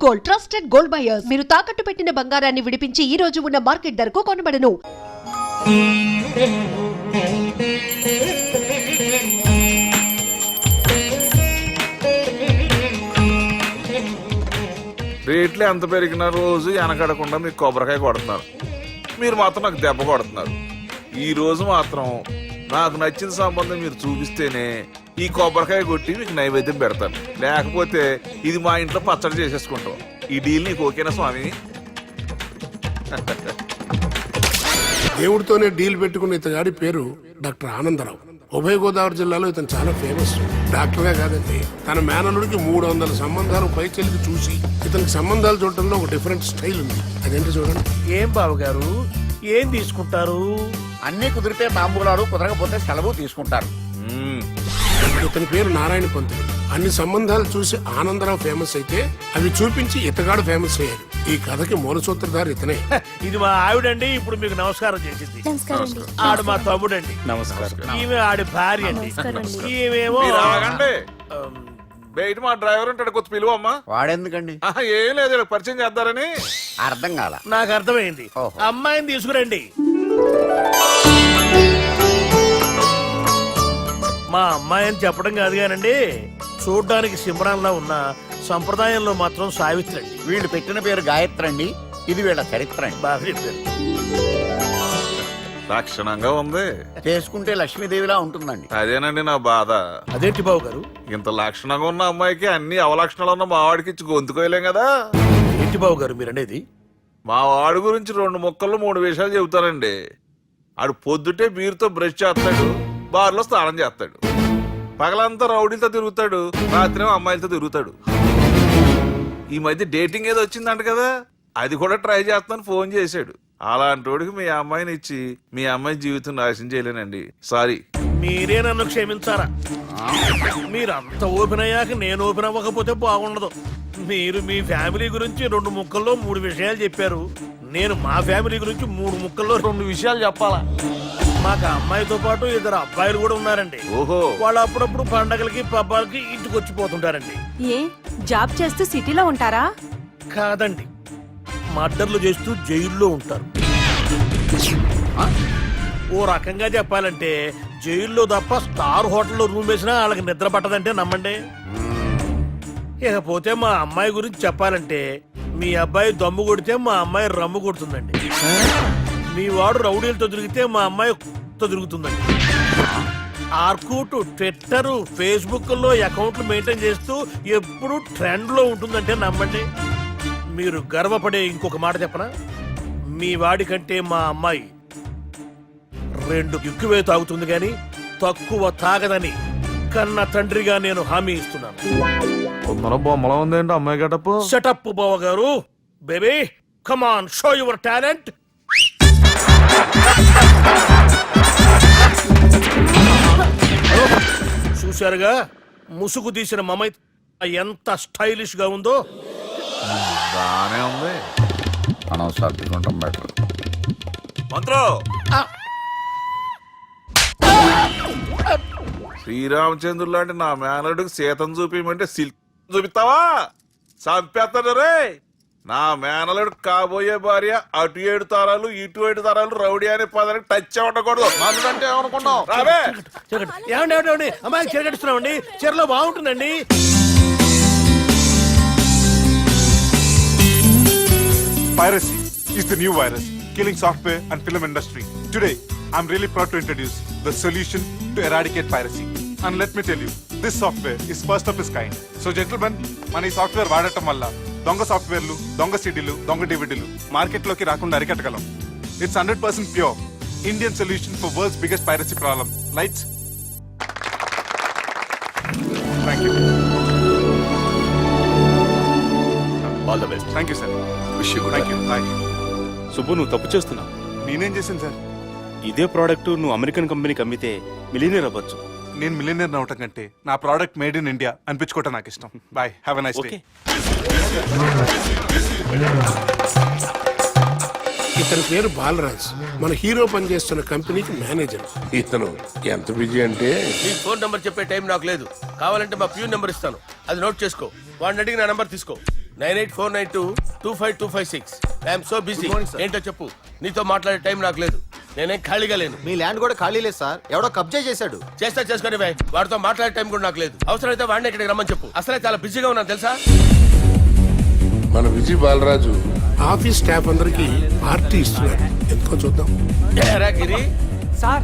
Gold, trusted gold buyers. మీరు తాకట్టు పెట్టిన బంగారాన్ని విడిపించి ఈ రోజు ఉన్న మార్కెట్ ధరకు కొనబడను. రేట్లు ఎంత పెరిగిన రోజు వెనకడకుండా మీకు కొబ్బరికాయ కొడుతున్నారు, మీరు మాత్రం నాకు దెబ్బ కొడుతున్నారు. ఈ రోజు మాత్రం నాకు నచ్చిన సంబంధం మీరు చూపిస్తేనే ఈ కొబ్బరికాయ కొట్టి మీకు నైవేద్యం పెడతాను, లేకపోతే ఇది మా ఇంట్లో పచ్చడి చేసేసుకుంటాం. ఈ డీల్ నీకు ఓకేనా స్వామి? దేవుడితోనే డీల్ పెట్టుకున్న ఇతగాడి పేరు డాక్టర్ ఆనందరావు. ఉభయ గోదావరి జిల్లాలో ఇతను చాలా ఫేమస్. డాక్టర్గా కాదండి, తన మేనలుడికి 300 సంబంధాలు పైకెళ్ళి చూసి ఇతనికి సంబంధాలు చూడటంలో ఒక డిఫరెంట్ స్టైల్ ఉంది. అదేంటి చూడండి. ఏం బాబు గారు, ఏం తీసుకుంటారు? అన్ని కుదిరితే తాంబూలాలు, కుదరకపోతే సెలవు తీసుకుంటారు. ఇతని పేరు నారాయణ పంతులు. అన్ని సంబంధాలు చూసి ఆనందరావు ఫేమస్ అయితే అవి చూపించి ఇతగాడు ఫేమస్ అయ్యాడు. ఈ కథకి మూల సూత్రధారి ఇతనే. ఇది మా ఆవిడండి, ఇప్పుడు మీకు నమస్కారం చేసింది. ఆడు మా తమ్ముడండి. నమస్కారం. ఈమె ఆడి భార్య అండి. ఈమెమో బయట మా డ్రైవర్ ఉంటాడు, కొత్త పిలువమ్మా. వాడెందుకండి? ఏం లేదు, పరిచయం చేద్దారని. అర్థం కాల. నాకు అర్థమైంది. అమ్మాయిని తీసుకురండి. మా అమ్మాయి అని చెప్పడం కాదు కానండి, చూడ్డానికి సింహరాన్లా ఉన్న సంప్రదాయంలో మాత్రం సావిత్రి అండి. వీళ్ళు పెట్టిన పేరు గాయత్రి అండి. ఇది వీళ్ళ చరిత్ర అండి. బాగా చెప్పారు. లక్షణంగా ఉంది. చేసుకుంటే లక్ష్మీదేవిలా ఉంటుందండి. అదేనండి నా బాధ. అదేంటి బాబు గారు? ఇంత లక్షణంగా ఉన్న అమ్మాయికి అన్ని అవలక్షణాలు ఉన్న మా వాడికి ఇచ్చి గొంతుకోయలేం కదా. ఏంటి బాబు గారు మీరనేది? మా వాడి గురించి 2 ముక్కల్లో 3 విషయాలు చెబుతానండి. ఆడు పొద్దుటే బీరుతో బ్రష్ చేస్తాడు, బార్లో స్నానం చేస్తాడు, పగలంతా రౌడీలతో తిరుగుతాడు, రాత్రేమో అమ్మాయిలతో తిరుగుతాడు. ఈ మధ్య డేటింగ్ ఏదో వచ్చిందంట కదా, అది కూడా ట్రై చేస్తాను ఫోన్ చేశాడు. అలాంటి వాడికి మీ అమ్మాయిని ఇచ్చి మీ అమ్మాయి జీవితం నాశనం చేయలేనండి. సారీ. మీరే నన్ను క్షమించారా? మీరంత ఓపెన్ అయ్యాక నేను ఓపెన్ అవ్వకపోతే బాగుండదు. మీరు మీ ఫ్యామిలీ గురించి 2 ముక్కల్లో 3 విషయాలు చెప్పారు. నేను మా ఫ్యామిలీ గురించి 3 ముక్కల్లో 2 విషయాలు చెప్పాలా? మాకు అమ్మాయితో పాటు 2 అబ్బాయిలు కూడా ఉన్నారండి. ఓహో. వాళ్ళు అప్పుడప్పుడు పండగలకి పబ్బాలకి ఇంటికి వచ్చిపోతుంటారండి. ఏ జాబ్ చేస్తూ సిటీలో ఉంటారా? కాదండి, మర్డర్లు చేస్తూ జైల్లో ఉంటారు. ఓ రకంగా చెప్పాలంటే జైల్లో తప్ప స్టార్ హోటల్లో రూమ్ వేసినా వాళ్ళకి నిద్ర పట్టదంటే నమ్మండి. ఇకపోతే మా అమ్మాయి గురించి చెప్పాలంటే మీ అబ్బాయి దమ్ము కొడితే మా అమ్మాయి రమ్ము కొడుతుందండి. మీ వాడు రౌడీలతో తిరిగితే మా అమ్మాయి తిరుగుతుందండి. ఆర్కుట్, ట్విట్టర్, ఫేస్బుక్ లో అకౌంట్లు మెయింటైన్ చేస్తూ ఎప్పుడు ట్రెండ్ లో ఉంటుందంటే నమ్మండి. మీరు గర్వపడే ఇంకొక మాట చెప్పనా? మీ వాడి కంటే మా అమ్మాయి 2 ఎక్కువే తాగుతుంది గాని తక్కువ తాగదని కన్న తండ్రిగా నేను హామీ ఇస్తున్నాను. బొమ్మలా ఉందేంటి అమ్మాయి గడప? సెటప్ బావ గారు. Baby come on, show your talent. చూశారుగా ముసుగు తీసిన మమై ఎంత స్టైలిష్ గా ఉందో. బానే ఉంది. మనం సర్దుకుంటాం బెటర్. మంత్రో, శ్రీరామచంద్రుడు లాంటి నా మేనడుకి సీతను చూపించమంటే సిల్క్ చూపిస్తావా? చంపేస్తాడు రే. నా మేనలుడు కాబోయే భార్య అటు 7 తరాలు ఇటు 7 తరాలు రౌడీ అనే పదానికి టచ్ ఉండకూడదు. అంటే ఏమనుకున్నావు? రావే. ఏమండి అమ్మాయి చీర కట్టుస్తున్నామండి, చీరలో బాగుంటుందండి. Piracy is the new virus killing software and film industry. Today, I'm really proud to introduce the solution to eradicate piracy. And let me tell you, this software is first of its kind. So gentlemen, మన ఈ software వాడటం వల్ల దొంగ సాఫ్ట్వేర్లు, దొంగ సిడీలు, దొంగ డివిడీలు మార్కెట్లోకి రాకుండా అరికట్టగలం. It's 100% pure Indian solution for world's biggest piracy problem. Lights. Thank you. All the best. Thank you, sir. Wish you good. Thank you. Bye. Subbu, నువ్వు తప్పు చేస్తున్నావు. నేనేం చేశాను సార్? ఇదే ప్రోడక్ట్ నువ్వు అమెరికన్ కంపెనీకి అమ్మితే మిలియనీర్ అవ్వచ్చు. నేను మిలియనర్ అవటం కంటే నా ప్రోడక్ట్ మేడ్ ఇన్ ఇండియా అనిపించుకోవటం నాకు ఇష్టం. Boy, have a nice day. ఇతని పేరు బాలరాజ్. మన హీరో పనిచేస్తున్న కంపెనీకి మేనేజర్. ఇతను ఎంత బిజీ అంటే నీ ఫోన్ నంబర్ చెప్పే టైం నాకు లేదు. కావాలంటే మా ప్యూన్ నెంబర్ ఇస్తాను, అది నోట్ చేసుకో. వాడిని అడిగి నా నంబర్ తీసుకో. 9849225256. I'm so busy. ఏంటో చెప్పు. నీతో మాట్లాడే టైం నాకు లేదు. నేనేం ఖాళీగా లేను. మీ ల్యాండ్ కూడా ఖాళీ లేదు సార్, ఎవడో కబ్జా చేశాడు. చేస్తా చేసుకుని బాయ్. వాడితో మాట్లాడే టైం కూడా నాకు లేదు. అవసరమైతే వాడిని ఇక్కడికి రమ్మని చెప్పు. అసలే చాలా బిజీగా ఉన్నాను తెలుసా. మన విజయ్ బాలరాజు ఆఫీస్ స్టాఫ్ అందరికి పార్టీ ఇస్తున్నాడు. ఎందుకో చూద్దాం. ఏరా గిరి సార్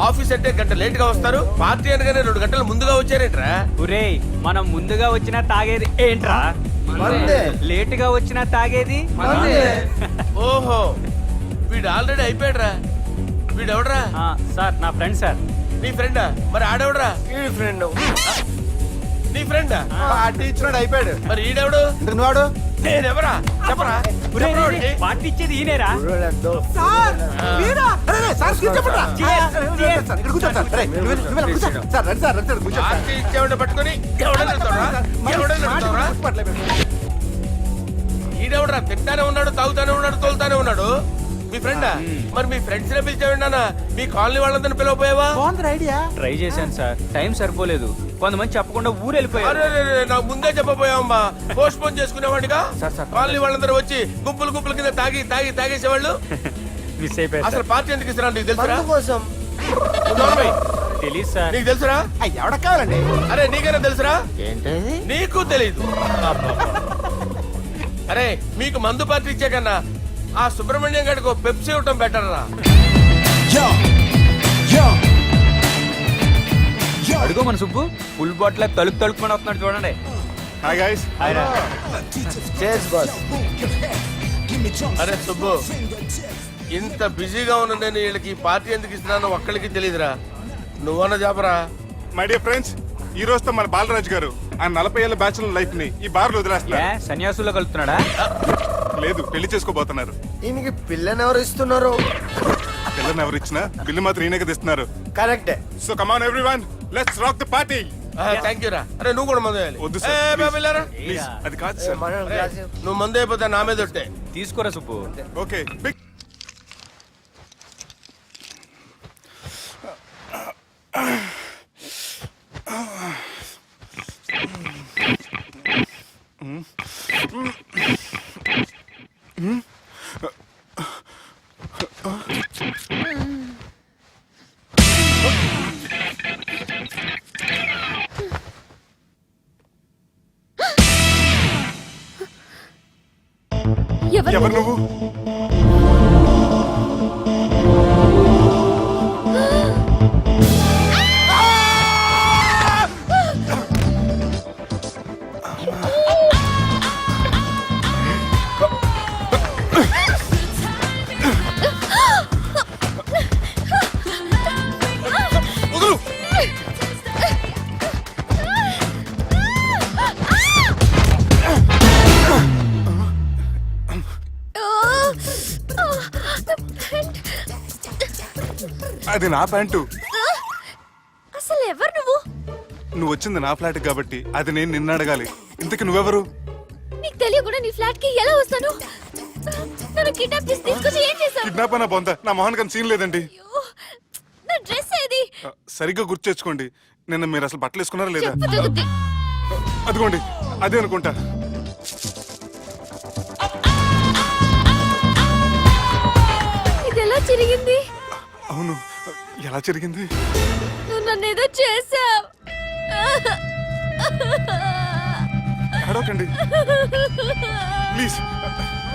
ఆఫీస్ అంటే గంట లేట్ గా వస్తారు, పార్టీ అనగానే 2 గంటలు ముందుగా వచ్చారేంట్రా? ఒరేయ్ మనం ముందుగా వచ్చినా తాగేది ఏంట్రా? లేట్ గా వచ్చినా తాగేది ఓహో వీడు ఆల్రెడీ అయిపోయాడురా. వీడెవడరా? సార్ నా ఫ్రెండ్ సార్. నీ ఫ్రెండా? మరి ఆడెవడరా? ఫ్రెండ్ నీ ఫ్రెండా? పార్టీ ఇచ్చినాడు, అయిపోయాడు. మరి ఈడెవడు? ఇంతకు నువ్వాడు నేనెవరా? చెప్పరా? చెప్పరా వాడికి? పార్టీ ఇచ్చేది ఈనేరా? పార్టీ ఇచ్చేవాడిని పట్టుకొని ఎవడని అడుగుతావురా? ఎవడని అడుగుతావురా? ఈడెవడరా? తింటానే ఉన్నాడు, తాగుతానే ఉన్నాడు, తోలుతానే ఉన్నాడు. మీ ఫ్రెండా? మరి మీ ఫ్రెండ్స్ నే పిలిచేవాడినా? మీ కాలనీ వాళ్ళందరినీ పిలవపోయావా? ట్రై చేశాను సార్, టైం సరిపోలేదు. కొంతమంది చెప్పకుండా ఊరు వెళ్ళిపోయారు. అరే నాకు ముందే చెప్పపోయావమ్మా. పోస్ట్ పోన్ చేసుకునేవాడిగా. సార్. కాలనీ వాళ్ళందరూ వచ్చి గుంపులు గుంపుల కింద తాగేసేవాళ్ళు. మిస్ అయిపోయారు అసలు పార్టీ ఎందుకు ఇస్తున్నా నీకు తెలుసురా? కోసం తెలీదు సార్. నీకు తెలుసురా? ఎవడకు కావాలండి? అరే నీకైనా తెలుసురా? ఏంటది? నీకు తెలీదు. అరే మీకు మందు పార్టీ ఇచ్చే కన్నా ఆ సుబ్రహ్మణ్యం గడికి పెప్సీ ఇవ్వటం బెటర్ రా. అడుగు మన సుబ్బు ఫుల్ బాటిల్ తలుపుమని వస్తున్నాడు చూడండి. Hi guys. అరే సుబ్బు ఇంత బిజీగా ఉన్న నేను వీళ్ళకి పార్టీ ఎందుకు ఇస్తున్నాను ఒక్కడికి తెలియదురా. నువ్వన్న చెప్పరా. My dear friends, ఈ రోజుతో మన బాలరాజు గారు ఆ 40 ఏళ్ల బ్యాచులర్ లైఫ్ ని ఈ బార్ లో వదిలేస్తున్నారు. సన్యాసుల్లో కలుపుతున్నాడా? లేదు, పెళ్లి చేసుకోబోతున్నారు. ఈయనకి పిల్లని ఎవరు ఇస్తున్నారు? పిల్లని ఎవరు ఇచ్చినా బిల్లు మాత్రం ఈయనకి తెస్తున్నారు. కరెక్టే. So come on everyone, let's rock the party. Thank you రా. అరే నువ్వు కూడా మందు వేయాలి. వద్దు ఏ, సార్, బాబు వెళ్ళారా? ప్లీజ్. అది కాదు సార్. నువ్వు మందు అయిపోతే నా మీద ఒట్టే. తీసుకోరా సుబ్బు. Okay big. ఎవరు నువ్వు? అది నా ప్యాంటు. అసలు ఎవరు నువ్వు? నువ్వు వచ్చింది నా ఫ్లాట్ కాబట్టి అది నేను నిన్ను అడగాలి. ఇంతకు నువ్వెవరు? నీకు తెలియకుండా నీ ఫ్లాట్ కి ఎలా వస్తాను? నన్ను కిడ్నాప్ చేసి తీసుకొచ్చి ఏం చేశావు? కిడ్నాప్ అయినా బొంద, నా మొహన్ కన్నా సీన్ లేదండి. నా డ్రెస్ ఏది? సరిగ్గా గుర్తు తెచ్చుకోండి. నిన్న మీరు అసలు బట్టలు వేసుకున్నారా లేదా? చెప్పు తగ్గుద్ది. అదిగోండి అదే అనుకుంటా. ఇది ఎలా జరిగింది? అవును, ఎలా జరిగింది? నువ్వు నన్ను ఏదో చేసావు. అడవకండి ప్లీజ్,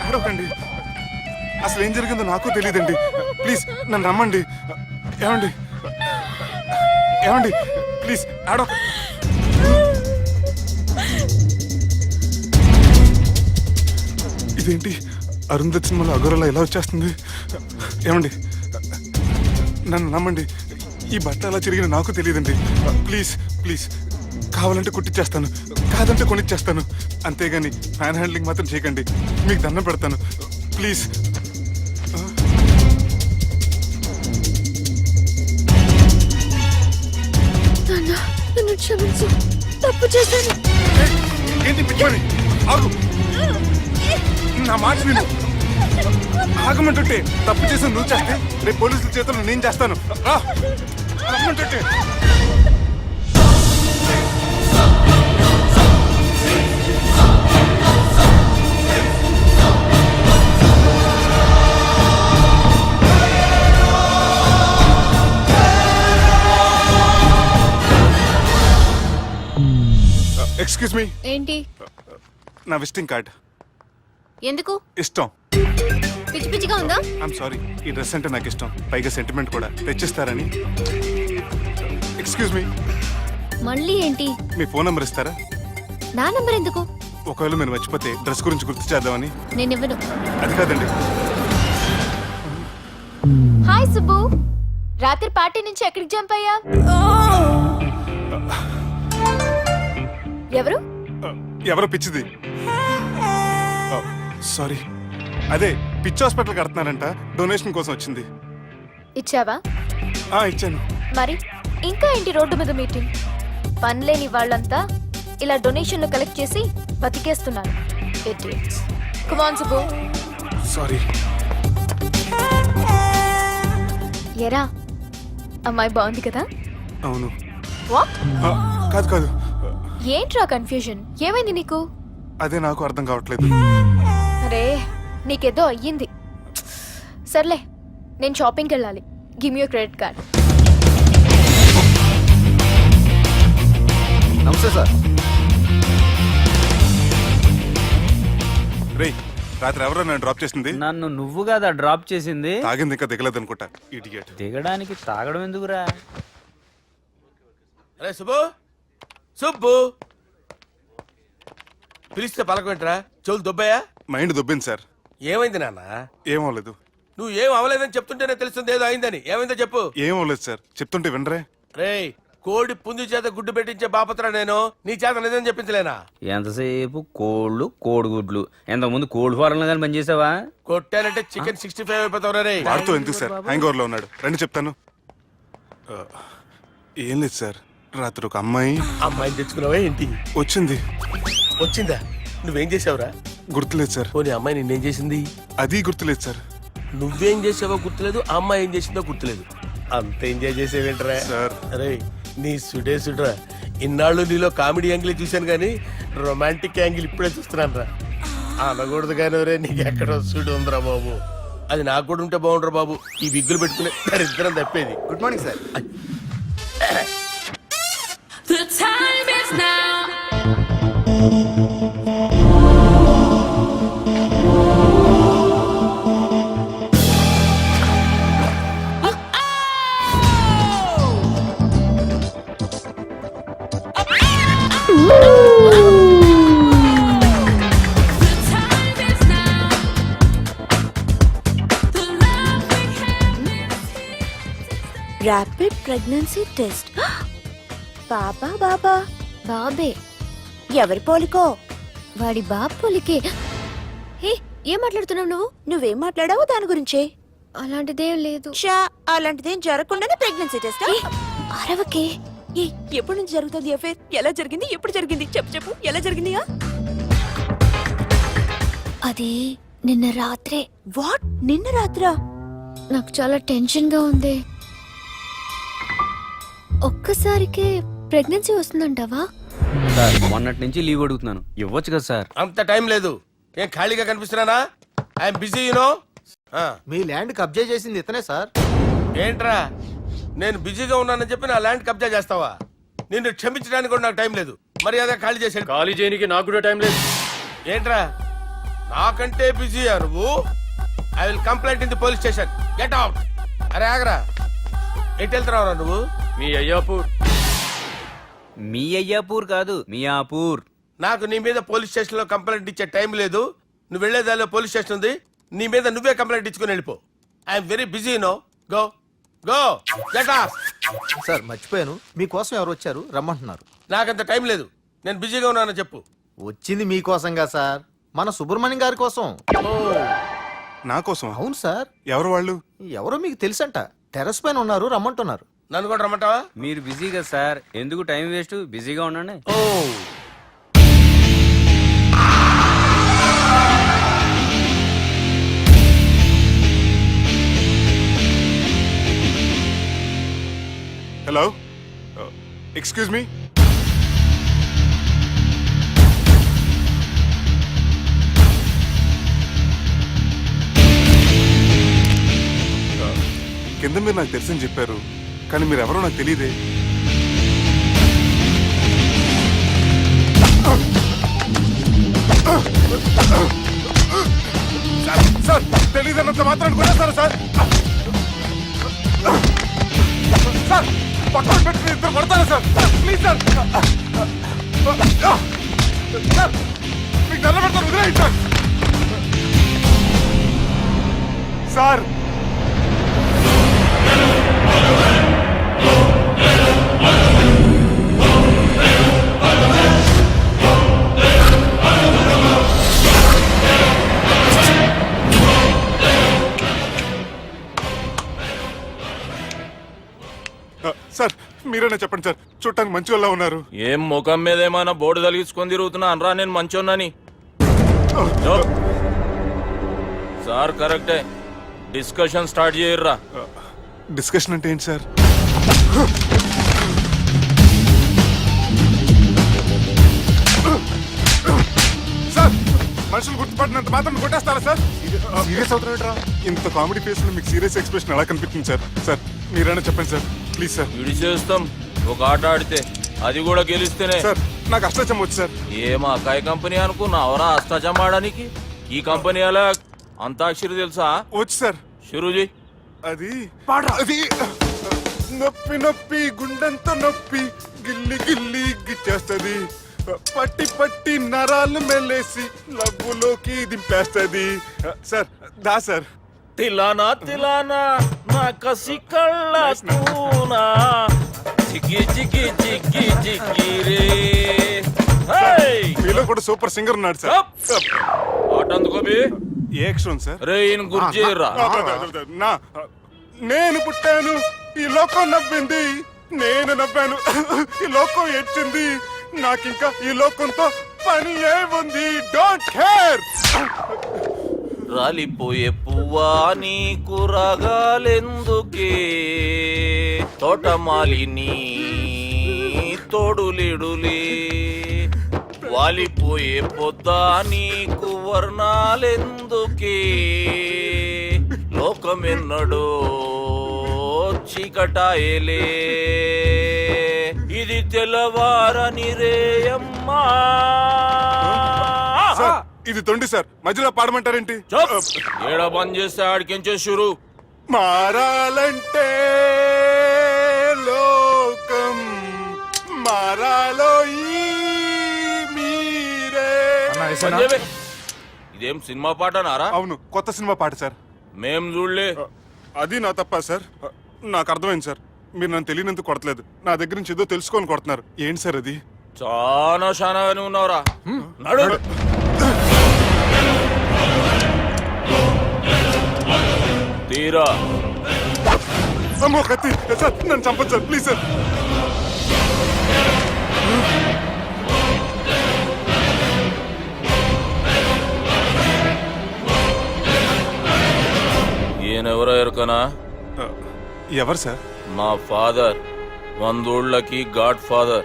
అడవకండి. అసలు ఏం జరిగిందో నాకు తెలియదండి. ప్లీజ్ నన్ను రమ్మండి. ఏమండి ఏమండి ప్లీజ్ అడవ. ఇదేంటి అరుంధతి సినిమాలో అగోరలా ఎలా వచ్చేస్తుంది? ఏమండి నన్ను నమ్మండి. ఈ బట్ట ఎలా చిరిగిన నాకు తెలియదండి. ప్లీజ్ ప్లీజ్, కావాలంటే కుట్టిచ్చేస్తాను, కాదంటే కొనిచ్చేస్తాను. అంతేగాని హ్యాండ్ హ్యాండ్లింగ్ మాత్రం చేయకండి. మీకు దండం పెడతాను ప్లీజ్. నన్ను క్షమించు, తప్పు చేశాను. ఏంటి పిచ్చోని? ఆగు, నా మాట విను. ఆగమంటుంటే తప్పు చేసి నువ్వు చేస్తే రేపు పోలీసుల చేతుల్లో నేను చేస్తాను. రా, రమ్మంటుంటే. ఎక్స్క్యూజ్ మీ, ఏంటి? నా విజిటింగ్ కార్డ్. ఎందుకు? ఇష్టం. పిచ్చి పిచ్చిగా ఉందా? ఐఎమ్ సారీ, ఈ డ్రెస్ అంటే నాకు ఇష్టం, పైగా సెంటిమెంట్ కూడా. తెచ్చిస్తారని. ఎక్స్క్యూజ్ మీ, మళ్ళీ ఏంటి? మీ ఫోన్ నెంబర్ ఇస్తారా? నా నంబర్ ఎందుకు? ఒకవేళ మీరు మర్చిపోతే డ్రెస్ గురించి గుర్తు చేద్దామని. నేను ఇవ్వను. అది కాదండి. హాయ్ సుబ్బు, రాత్రి పార్టీ నుంచి ఎక్కడికి జంప్ అయ్యా? ఎవరు? ఎవరో పిచ్చిది. సారీ, అదే పిచ్చి హాస్పిటల్ కడుతున్నారంట, డొనేషన్ కోసం వచ్చింది. ఇచ్చావా? ఇచ్చాను. మరి ఇంకా ఏంటి రోడ్డు మీద మీటింగ్? పనిలేని వాళ్ళంతా ఇలా డొనేషన్లు కలెక్ట్ చేసి బతికేస్తున్నారు. Idiots. Come on, Subbu. Sorry. ఎరా, అమ్మాయి బాగుంది కదా? అవును. వాట్? కాదు కాదు, ఏంట్రా కన్ఫ్యూజన్? ఏమైంది నీకు? అదే నాకు అర్థం కావట్లేదు. అరే, నీకేదో అయ్యింది. సర్లే, నేను షాపింగ్కి వెళ్ళాలి. Give me your credit card. నమస్తే సార్. రేయ్, రాత్రి ఎవరో నన్ను డ్రాప్ చేసింది? నన్ను నువ్వు కదా డ్రాప్ చేసింది. తాగింది ఇంకా దిగలేదు అనుకుంటా. ఇడియట్. దిగడానికి తాగడం ఎందుకురా? అరే సుబ్బు, సుబ్బు పిలిస్తే పలకమేంట్రా? చెవులు దొబ్బాయా? Mind దొబ్బింది sir. ఏమైంది నాన్న? ఏమవలేదు. నువ్వు ఏం అవ్వలేదని చెప్తుంటేనే తెలుస్తుంది ఏదో అయిందని. ఏమైందో చెప్పు. ఏమవలేదు సార్, చెప్తుంటే వినరే. రేయ్, కోడి పుంజు చేత గుడ్డు పెట్టించే బాపత్ర నేను. నీ చేత నిజం చెప్పించలేనా? ఎంతసేపు కోళ్ళు కోడిగుడ్లు. ఎంతకుముందు కోడి ఫారంలో కానీ పనిచేసావా? కొట్టానంటే చికెన్ 65 అయిపోతావు రే. వాడుతూ ఎందుకు సార్, హ్యాంగ్ ఓవర్ లో ఉన్నాడు. రండి చెప్తాను. ఏం లేదు సార్, రాత్రి ఒక అమ్మాయిని తెచ్చుకున్నావా ఏంటి? వచ్చింది. వచ్చిందా? నువ్వేం చేసావురా? గుర్తులేదు సార్. పోనీ అమ్మాయి నిన్నేం చేసింది? అది గుర్తులేదు సార్. నువ్వేం చేసావో గుర్తులేదు, ఆ అమ్మాయి ఏం చేసిందో గుర్తులేదు. అంత ఎంజాయ్ చేసేవేంట్రా సార్? అరే నీ సుడే సుడ్రా, ఇన్నాళ్ళు నీలో కామెడీ యాంగిల్ చూశాను కానీ రొమాంటిక్ యాంగిల్ ఇప్పుడే చూస్తున్నాను రా. అనకూడదు కానీ రే, నీకు ఎక్కడో సుడు ఉందిరా బాబు. అది నాకు కూడా ఉంటే బాగుండ్రా బాబు. ఈ విగ్గులు పెట్టుకునే ఇద్దరం తప్పేది. Good morning sir. Rapid pregnancy test. బాబా బాబా బాబే. ఎవరి పోలికో? వాడి బాబు పోలికే. హే, ఏం మాట్లాడుతున్నావు నువ్వు? నువ్వేం మాట్లాడావు దాని గురించే? అలాంటిదేం లేదు. అలాంటిదేం జరగకుండానే ప్రెగ్నెన్సీ టెస్ట్? అరవకే. ఎప్పటి నుంచి జరుగుతుంది అఫేర్? ఎలా జరిగింది? ఎప్పుడు జరిగింది? చెప్పు చెప్పు, ఎలా జరిగింది? అది నిన్న రాత్రే. వాట్? నిన్న రాత్రా? నాకు చాలా టెన్షన్ గా ఉంది. ఒక్కసారికే ప్రెగ్నెన్సీ వస్తుందంటావా? సార్, మొన్నటి నుంచి లీవ్ అడుగుతున్నాను, ఇవ్వచ్చు కదా సార్? అంత టైం లేదు. ఏం ఖాళీగా కనిపిస్తున్నానా? I'm busy you know. మీ ల్యాండ్ కబ్జా చేసింది ఇతనే సార్. ఏంట్రా, నేను బిజీగా ఉన్నానని చెప్పి నా ల్యాండ్ కబ్జా చేస్తావా? నిన్ను క్షమించడానికి కూడా నాకు టైం లేదు. మరి అదే ఖాళీ చేసాడు. ఖాళీ చేయడానికి నాకు కూడా టైం లేదు. ఏంట్రా, నాకంటే బిజీయా నువ్వు? I will complaint in the police station. Get out. అరే ఆగరా, ఎటు వెళ్తున్నావురా నువ్వు? మీ అయ్యాపూర్. మీ అయ్యాపూర్ కాదు, మియాపూర్. నాకు నీ మీద పోలీస్ స్టేషన్ లో కంప్లైంట్ ఇచ్చే టైం లేదు. నువ్వు వెళ్లేదాలో పోలీస్ స్టేషన్ ఉంది. నీ మీద నువ్వే కంప్లైంట్ ఇచ్చుకుని వెళ్ళిపో. I'm very busy no. Go go get off. Sir మర్చిపోయాను, మీకోసం ఎవరు వచ్చారు రమ్మంటున్నారు. నాకంత టైం లేదు, నేను బిజీగా ఉన్నానని చెప్పు. వచ్చింది మీకోసంగా సార్, మన సుబ్రహ్మణ్యం గారి కోసం. నా కోసం? అవును సార్. ఎవరు వాళ్ళు? ఎవరో మీకు తెలుసంట, టెర్రస్ పైన ఉన్నారు, రమ్మంటున్నారు. నన్ను కూడా రమ్మంటావా? మీరు బిజీ కదా సార్, ఎందుకు టైం వేస్ట్? బిజీగా ఉండండి. ఓ, హలో, ఎక్స్క్యూజ్ మీ. కింద మీరు నాకు తెలుసని చెప్పారు, కానీ మీరు ఎవరో నాకు తెలియదే. సార్ తెలియదన్నంత మాత్రం కొట్టేస్తారా సార్? సార్ పక్కన పెట్టి ఇద్దరు కొడతారా సార్? Please sir. సార్ మీకు నల్ల పెడతాను, వదిలేయండి సార్. సార్ సార్ మీరైనా చెప్పండి సార్, చూడటానికి మంచి వాళ్ళ ఉన్నారు. ఏం ముఖం మీద ఏమైనా బోర్డు తలిగించుకొని తిరుగుతున్నా అనరా నేను మంచోన్నాని? సార్ కరెక్టే, డిస్కషన్ స్టార్ట్ చేయర్రా. డిస్కషన్ అంటే ఏంటి సార్? సార్ మనుషులు గుర్తుపడినంత మాత్రం కొట్టేస్తారా సార్? సీరియస్ అవుతున్నారా? ఇంత కామెడీ ఫేస్ లో మీకు సీరియస్ ఎక్స్ప్రెషన్ ఎలా కనిపిస్తుంది సార్? సార్ మీరైనా చెప్పండి సార్, ప్లీజ్ సార్. విడి చేస్తాం ఒక ఆట ఆడితే, అది కూడా గెలిస్తేనే. సార్ నాకు అష్టాచం వచ్చు సార్. ఏం అకాయ కంపెనీ అనుకున్నావరా అష్టాచం ఆడడానికి? ఈ కంపెనీ అలా అంతాక్షరి తెలుసా? వచ్చు సార్. షురూజీ. అది అది నొప్పి నొప్పి గుండెంతో నొప్పి గిల్లి గిల్లి గిచ్చేస్తది, పట్టి పట్టి నరాలు మెల్లేసి లవ్వులోకి దింపేస్తది. సార్ దా సార్. తిలానా తిలానా నా కసి కళ్ళ కూనా జిగి జిగి జిగి జిగి రే. మీలో కూడా సూపర్ సింగర్ ఉన్నాడు సార్. ఆట అందుకోబి ఏ అక్షరం సార్? రే ఈయన గుర్తు చేయరా. నా నేను పుట్టాను, ఈ లోకం నవ్వింది, నేను నవ్వాను, ఈ లోకం ఏడ్చింది, నాకింకా ఈ లోకంతో పని ఏముంది? Don't care. రాలిపోయే పువ్వా నీకు రాగాలెందుకే, తోటమాలిని తోడులిడులే, వాలిపోయే పొద్దా నీకు వర్ణాలెందుకే, లోకమెన్నడో చీకటాయలే, ఇది తెల్లవారని రేయమ్మా. సార్ ఇది తొండి సార్, మధ్యలో పాడమంటారేంటి? ఏడ బంద్ చేస్తే ఆడికించే షురు. మారాలంటే లోకం మారాలో ఈ మీరే. ఇదేం సినిమా పాట నారా? అవును, కొత్త సినిమా పాట సార్. మేం చూడలే. అది నా తప్ప సార్. నాకు అర్థమైంది సార్, మీరు నన్ను తెలియనందుకు కొడతలేదు, నా దగ్గర నుంచి ఏదో తెలుసుకొని కొడుతున్నారు. ఏంటి సార్ అది? చాలా శానాగానే ఉన్నావురా. నడు. తీరా. అమ్మో కత్తి సార్, నన్ను చంపదు సార్, ప్లీజ్ సార్. ఈయనెవరో ఎరుకనా? ఎవరు సార్? మా ఫాదర్, 100 గాడ్ ఫాదర్.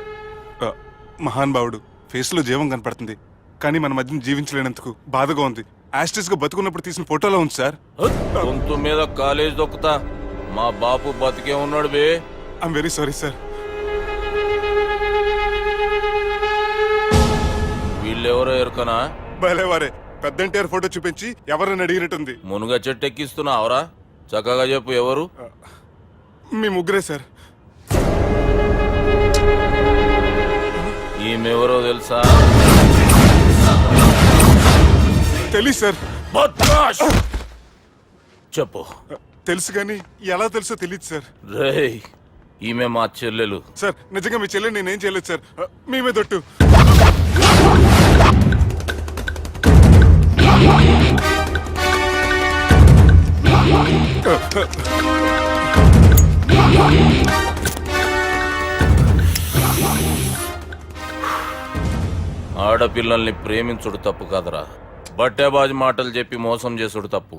మహాన్ భావుడు, ఫేస్ లో జీవం కనపడుతుంది, కానీ మన మధ్యన జీవించలేనందుకు బాధగా ఉంది. యాస్టిస్ గా బతుకున్నప్పుడు తీసిన ఫోటోలో ఉంది సార్. గొంతు మీద కాలేజ్ దొక్కుతా, మా బాపు బతికే ఉన్నాడు బే. I'm very sorry sir. వీళ్ళెవరో ఎరుకనా? భలేవారే, పెద్ద ఎన్టీఆర్ ఫోటో చూపించి ఎవరని అడిగినట్టుంది. మునుగ చెట్టు ఎక్కిస్తున్నావురా? చక్కగా చెప్పు ఎవరు? మీ ముగ్గురే సార్. ఈమెవరో తెలుసా? తెలీదు సార్. బద్మాష్! చెప్పు. తెలుసు కానీ ఎలా తెలుసో తెలియదు సార్. రేయ్, ఈమె మా చెల్లెలు. సార్ నిజంగా మీ చెల్లెని నేనేం చేయలేదు సార్, మీ మీద ఒట్టు. ఆడపిల్లల్ని ప్రేమించుడు తప్పు కాదురా, బట్టేబాజు మాటలు చెప్పి మోసం చేసుడు తప్పు.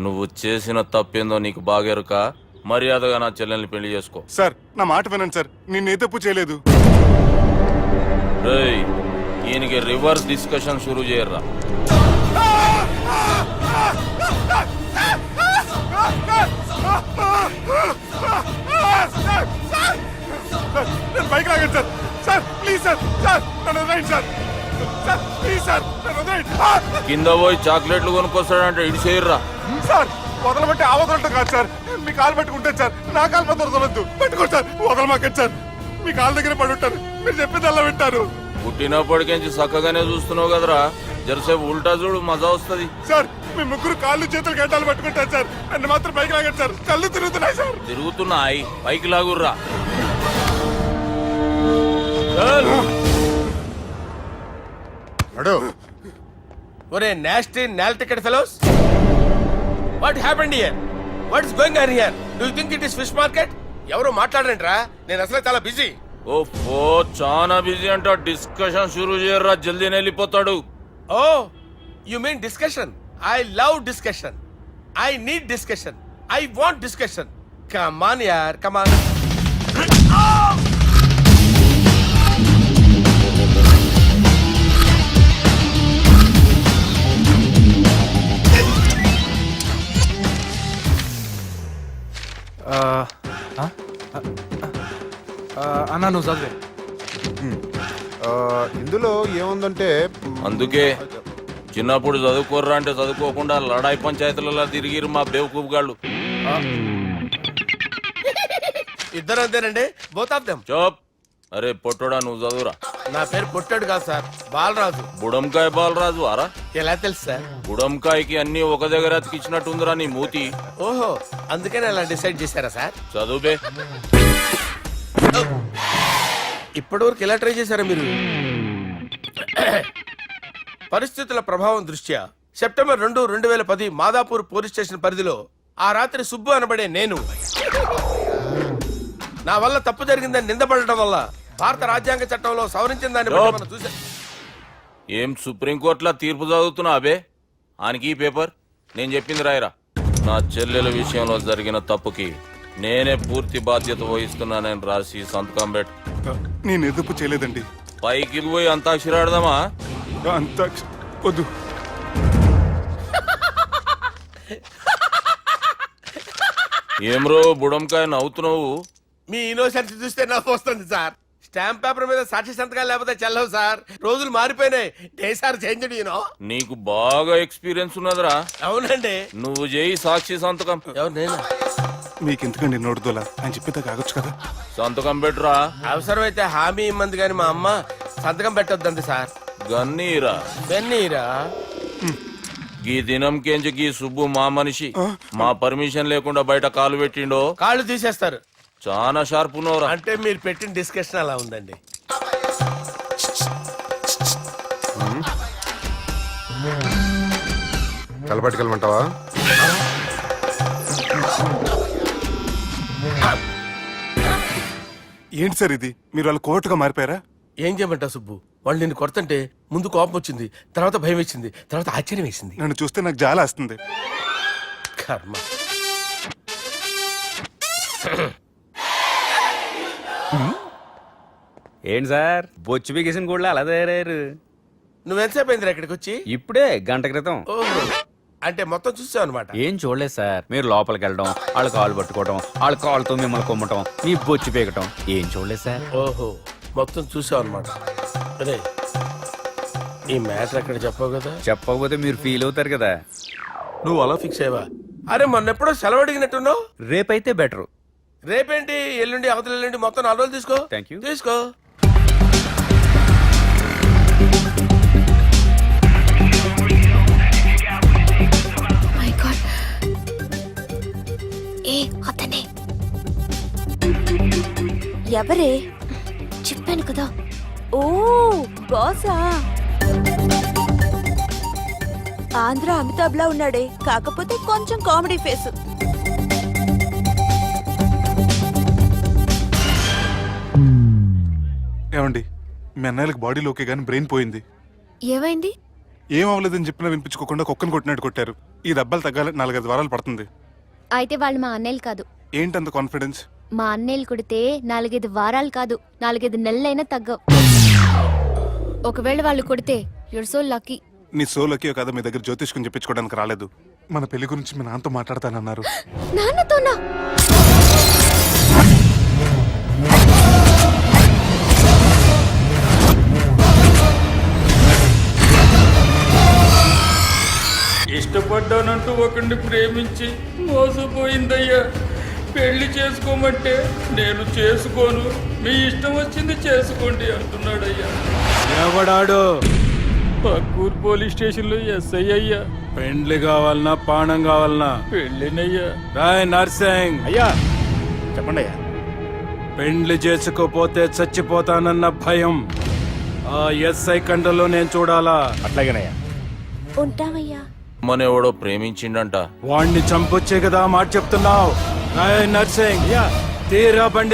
నువ్వు చేసిన తప్పేందో నీకు బాగెరుక. మర్యాదగా నా చెల్లెల్ని పెళ్లి చేసుకో. సార్ నా మాట వినండి సార్, నేనే తప్పు చేయలేదు. రేయ్, ఈయనకి రివర్స్ డిస్కషన్ షురూ చేయర్రా. బైక్ లాగండి sir. Sir please sir, sir నన్ను right sir, sir please sir. నన్ను వదిలేయండి. కింద పోయి చాక్లెట్లు కొనుక్కొస్తాడంటే ఇటు చేయర్రా. సార్ వదలబట్టి ఆ వదలటం కాదు సార్, మీ కాలు పట్టుకుంటాను సార్, నా కాలు మాత్రం వదలొద్దు. పెట్టుకోండి సార్, వదలమాకండి సార్, మీ కాలు దగ్గర పడి ఉంటారు, మీరు చెప్పింది అలా వింటారు. పుట్టినప్పటికెంచి చక్కగానే చూస్తున్నావు కదరా, జరసేపు ఉల్టా చూడు మజా వస్తుంది. సార్ మీ ముగ్గురు కాళ్ళు చేతులు గడ్డాలు పట్టుకుంటారు సార్, నన్ను మాత్రం పైకి లాగండి సార్, కళ్ళు తిరుగుతున్నాయి సార్. తిరుగుతున్నాయి పైకి లాగుర్రా. ఒరే నాస్టీ నాల్ ticket fellows, what happened here? What is going on here? Do you think it is fish market? ఎవరో మాట్లాడరంట్రా, నేను అసలే చాలా బిజీ. ఓ చాలా బిజీ అంట, డిస్కషన్ షురూ చేయర్రా, జల్దీ వెళ్ళిపోతాడు. Oh you mean discussion? I love discussion, I need discussion, I want discussion. Come on యార్, కమ్ ఆన్. అన్నా నువ్వు చదివే. ఇందులో ఏముందంటే అందుకే చిన్నప్పుడు చదువుకోర్రా అంటే చదువుకోకుండా లడాయి పంచాయతీలలో తిరిగిరు మా బేవకూపు గాళ్ళు. ఇద్దరు అంతేనండి, బోత్ ఆఫ్ దెమ్. చోప్. అరే పొట్టోడా నువ్వు చదువురా. నా పేరు పొట్టాడు కాదు సార్, బాలరాజు. బుడంకాయ బాలరాజు అరా? ఎలా తెలుసు సార్? బుడంకాయకి అన్ని ఒక దగ్గర అతికిచ్చినట్టుందిరా నీ మూతి. ఓహో, అందుకని అలా డిసైడ్ చేశారా సార్? చదువుబే. ఇప్పటి వరకు ఎలా ట్రై చేశారా మీరు? పరిస్థితుల ప్రభావం దృష్ట్యా సెప్టెంబర్ 2, 2010 మాదాపూర్ పోలీస్ స్టేషన్ పరిధిలో ఆ రాత్రి సుబ్బు అనబడే నేను నా వల్ల తప్పు జరిగిందని నిందపడటం వల్ల భారత రాజ్యాంగ చట్టంలో సవరించిన దాన్ని బట్టి మనం చూసా. ఏం సుప్రీంకోర్టులో తీర్పు చదువుతున్నా అబే? ఆనికి ఈ పేపర్ నేను చెప్పింది రాయరా. నా చెల్లెల విషయంలో జరిగిన తప్పుకి నేనే పూర్తి బాధ్యత వహిస్తున్నానని రాసి సంతకం పెట్టు. నేను ఎదుపు చేయలేదండి. పైకి పోయి అంతాక్షరి ఆడదామా? అంత వద్దు. ఏం రో బుడంకాయ నవ్వుతున్నావు? మీ ఇన్నోసెన్స్ చూస్తే నవ్వు వస్తుంది సార్. స్టాంప్ పేపర్ మీద సాక్షి సంతకాలు లేకపోతే చెల్లవు సార్. రోజులు మారిపోయినాయి, డే సార్ చేంజ్. నీకు బాగా ఎక్స్పీరియన్స్ ఉన్నదిరా. అవునండి. నువ్వు చేయి సాక్షి సంతకం. ఎవరు నేను? మీకు ఎందుకండి నోడుదోలా ఆయన చెప్పేదా కాగొచ్చు కదా. సంతకం పెట్టురా. అవసరమైతే హామీ ఇమ్మంది కానీ మా అమ్మ సంతకం పెట్టొద్దండి సార్. గన్నీరా బెన్నీరా. గీ దినంకేంచి గీ సుబ్బు మా మనిషి మా పర్మిషన్ లేకుండా బయట కాలు పెట్టిండో కాళ్ళు తీసేస్తారు. చాలా షార్ప్ ఉన్నవరా. అంటే మీరు పెట్టిన డిస్కషన్ అలా ఉందండి. కలపట్టుకెళ్ళమంటావా? ఏంటి సార్ ఇది, మీరు వాళ్ళు కోర్టుగా మారిపోయారా? ఏం చేయమంటావు సుబ్బు? వాళ్ళు నిన్ను కొడుతుంటే ముందు కోపం వచ్చింది, తర్వాత భయం వేసింది, తర్వాత ఆశ్చర్యం వేసింది. నన్ను చూస్తే నాకు జాలి వస్తుంది. కర్మ. ఏంటి సార్ బొచ్చు బిగేసిన కూడా అలా తయారయ్యారు? నువ్వెంతసేపు అయిందిరా ఇక్కడికి వచ్చి? ఇప్పుడే గంట క్రితం. ఓహో, అంటే మొత్తం చూసావు అనమాట. ఏం చూడలేదు సార్. మీరు లోపలికి వెళ్ళడం, వాళ్ళ కాళ్ళు పట్టుకోవడం, వాళ్ళ కాళ్ళతో మిమ్మల్ని కొమ్మటం, మీ బొచ్చు పీకటం ఏం చూడలేదు సార్. ఓహో, మొత్తం చూసావు అనమాట. అదే ఈ మ్యాటర్ అక్కడ చెప్పావు కదా. చెప్పకపోతే మీరు ఫీల్ అవుతారు కదా. నువ్వు అలా ఫిక్స్ అయ్యవా? అరే మొన్నెప్పుడో సెలవు అడిగినట్టున్నావు. రేపైతే బెటరు. రేపేంటి, ఎల్లుండి, అవతల ఎల్లుండి, మొత్తం 4 రోజులు తీసుకో. Thank you. తీసుకో. మై గాడ్, ఏ అతనే ఎవరే? చెప్పాను కదా. ఓ బాసా. ఆంధ్ర అమితాబ్ లా ఉన్నాడే, కాకపోతే కొంచెం కామెడీ ఫేస్. ఏమండి, మీ అన్నయ్యలకు బాడీలో ఓకే కానీ బ్రెయిన్ పోయింది. ఏమైంది? ఏం అవ్వలేదని చెప్పినా వినిపించుకోకుండా కుక్కను కొట్టినట్టు కొట్టారు. ఈ దెబ్బలు తగ్గాలి 4-5 వారాలు పడుతుంది. అయితే వాళ్ళు మా అన్నయ్యలు కాదు. ఏంటంత కాన్ఫిడెన్స్? మా అన్నయ్యలు కొడితే 4-5 వారాలు కాదు, 4-5 నెలలైనా తగ్గవు. ఒకవేళ వాళ్ళు కొడితే యూర్ సో లక్కీ. నీ సోలకి ఒక కథ మీ దగ్గర జ్యోతిష్కుని చెప్పించుకోవడానికి రాలేదు. మన పెళ్లి గురించి మీ నాన్నతో మాట్లాడతానన్నారు. నాన్నతోనా? ఇష్టపడ్డానంటూ ఒకరిని ప్రేమించి మోసపోయిందయ్యా. పెళ్లి చేసుకోమంటే నేను చేసుకోను, మీ ఇష్టం వచ్చింది చేసుకోండి అంటున్నాడయ్యా. ఎవడాడు? పక్కూరు పోలీస్ స్టేషన్లో ఎస్ఐ అయ్యా. పెండ్లి కావాలనా పానం కావాలనా? పెళ్ళినయ్యా. రాయ్ నర్సింగ్, అయ్యా చెప్పండి అయ్యా. పెండ్లి చేసుకోపోతే చచ్చిపోతానన్న భయం ఆ ఎస్ఐ కండలో నేను చూడాలా? అట్లాగేనయ్యా. ఉంటామయ్యా. మనెవడో ప్రేమించిండంట. వాణ్ణి చంపొచ్చే కదా మాట చెప్తున్నావు. రాయ్ నర్సింగ్, తీరా బండి